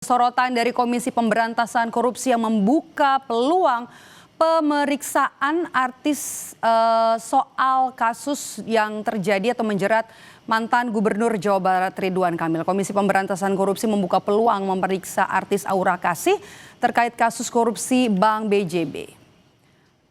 sorotan dari Komisi Pemberantasan Korupsi yang membuka peluang pemeriksaan artis soal kasus yang terjadi atau menjerat mantan Gubernur Jawa Barat Ridwan Kamil. Komisi Pemberantasan Korupsi membuka peluang memeriksa artis Aura Kasih terkait kasus korupsi Bank BJB.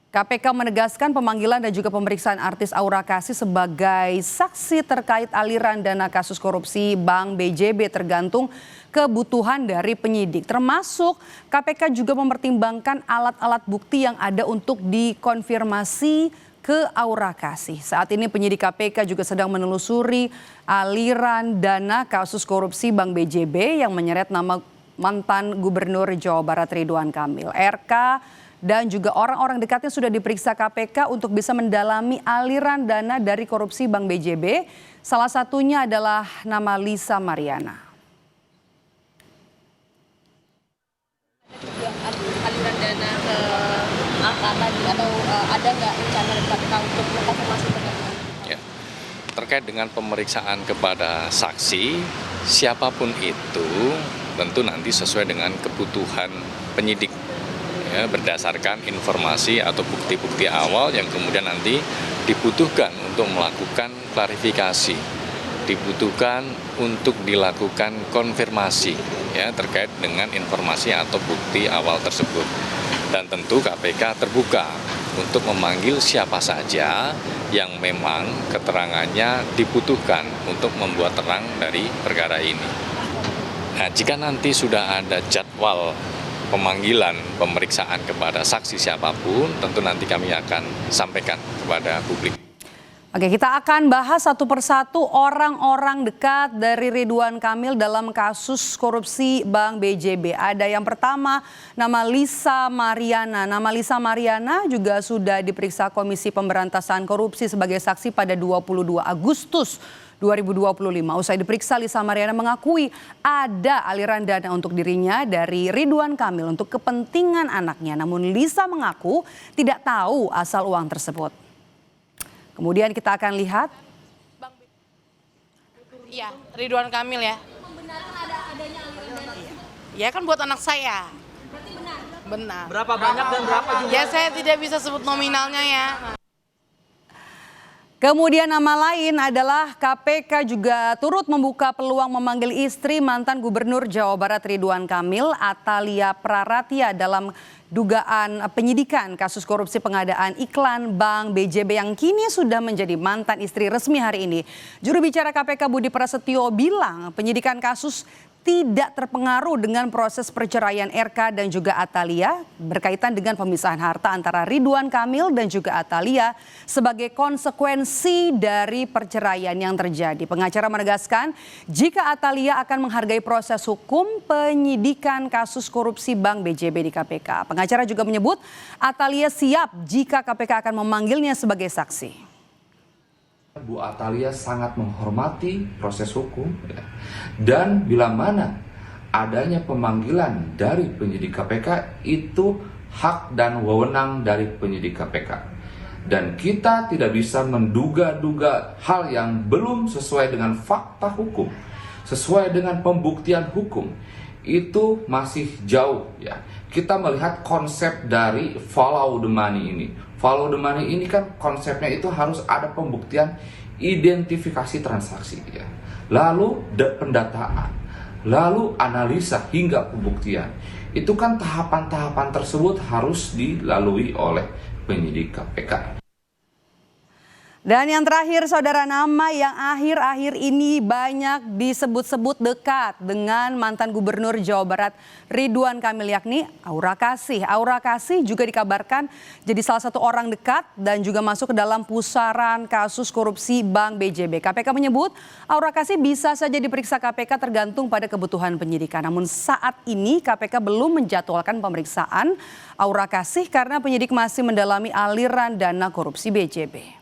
KPK menegaskan pemanggilan dan juga pemeriksaan artis Aura Kasih sebagai saksi terkait aliran dana kasus korupsi Bank BJB tergantung kebutuhan dari penyidik. Termasuk KPK juga mempertimbangkan alat-alat bukti yang ada untuk dikonfirmasi ke Aura Kasih. Saat ini penyidik KPK juga sedang menelusuri aliran dana kasus korupsi Bank BJB yang menyeret nama mantan Gubernur Jawa Barat Ridwan Kamil. RK dan juga orang-orang dekatnya sudah diperiksa KPK untuk bisa mendalami aliran dana dari korupsi Bank BJB. Salah satunya adalah nama Lisa Mariana. Aliran dana ke angka tadi atau ada nggak rencana dari KPK untuk mengkonfirmasi terkait? Ya, terkait dengan pemeriksaan kepada saksi, siapapun itu tentu nanti sesuai dengan kebutuhan penyidik. Ya, berdasarkan informasi atau bukti-bukti awal yang kemudian nanti dibutuhkan untuk melakukan klarifikasi, dibutuhkan untuk dilakukan konfirmasi ya terkait dengan informasi atau bukti awal tersebut. Dan tentu KPK terbuka untuk memanggil siapa saja yang memang keterangannya dibutuhkan untuk membuat terang dari perkara ini. Nah, jika nanti sudah ada jadwal pemanggilan pemeriksaan kepada saksi siapapun, tentu nanti kami akan sampaikan kepada publik. Oke, kita akan bahas satu persatu orang-orang dekat dari Ridwan Kamil dalam kasus korupsi Bank BJB. Ada yang pertama nama Lisa Mariana. Nama Lisa Mariana juga sudah diperiksa Komisi Pemberantasan Korupsi sebagai saksi pada 22 Agustus 2025. Usai diperiksa, Lisa Mariana mengakui ada aliran dana untuk dirinya dari Ridwan Kamil untuk kepentingan anaknya. Namun Lisa mengaku tidak tahu asal uang tersebut. Kemudian kita akan lihat. Iya, Ridwan Kamil ya. Membenarkan adanya aliran dana? Ya kan buat anak saya. Berarti benar? Benar. Berapa banyak dan berapa jumlah? Ya saya tidak bisa sebut nominalnya ya. Kemudian nama lain adalah KPK juga turut membuka peluang memanggil istri mantan Gubernur Jawa Barat Ridwan Kamil, Atalia Praratia, dalam dugaan penyidikan kasus korupsi pengadaan iklan Bank BJB yang kini sudah menjadi mantan istri resmi hari ini. Juru bicara KPK Budi Prasetyo bilang penyidikan kasus tidak terpengaruh dengan proses perceraian RK dan juga Atalia berkaitan dengan pemisahan harta antara Ridwan Kamil dan juga Atalia sebagai konsekuensi dari perceraian yang terjadi. Pengacara menegaskan jika Atalia akan menghargai proses hukum penyidikan kasus korupsi Bank BJB di KPK. Pengacara juga menyebut Atalia siap jika KPK akan memanggilnya sebagai saksi. Bu Atalia sangat menghormati proses hukum ya. Dan bila mana adanya pemanggilan dari penyidik KPK itu hak dan wewenang dari penyidik KPK. Dan kita tidak bisa menduga-duga hal yang belum sesuai dengan fakta hukum, sesuai dengan pembuktian hukum. Itu masih jauh ya. Kita melihat konsep dari follow the money ini. Follow the money ini kan konsepnya itu harus ada pembuktian identifikasi transaksi ya. Lalu pendataan, lalu analisa hingga pembuktian. Itu kan tahapan-tahapan tersebut harus dilalui oleh penyidik KPK. Dan yang terakhir, saudara, nama yang akhir-akhir ini banyak disebut-sebut dekat dengan mantan Gubernur Jawa Barat Ridwan Kamil, yakni Aura Kasih. Aura Kasih juga dikabarkan jadi salah satu orang dekat dan juga masuk ke dalam pusaran kasus korupsi Bank BJB. KPK menyebut Aura Kasih bisa saja diperiksa KPK tergantung pada kebutuhan penyidikan. Namun saat ini KPK belum menjadwalkan pemeriksaan Aura Kasih karena penyidik masih mendalami aliran dana korupsi BJB.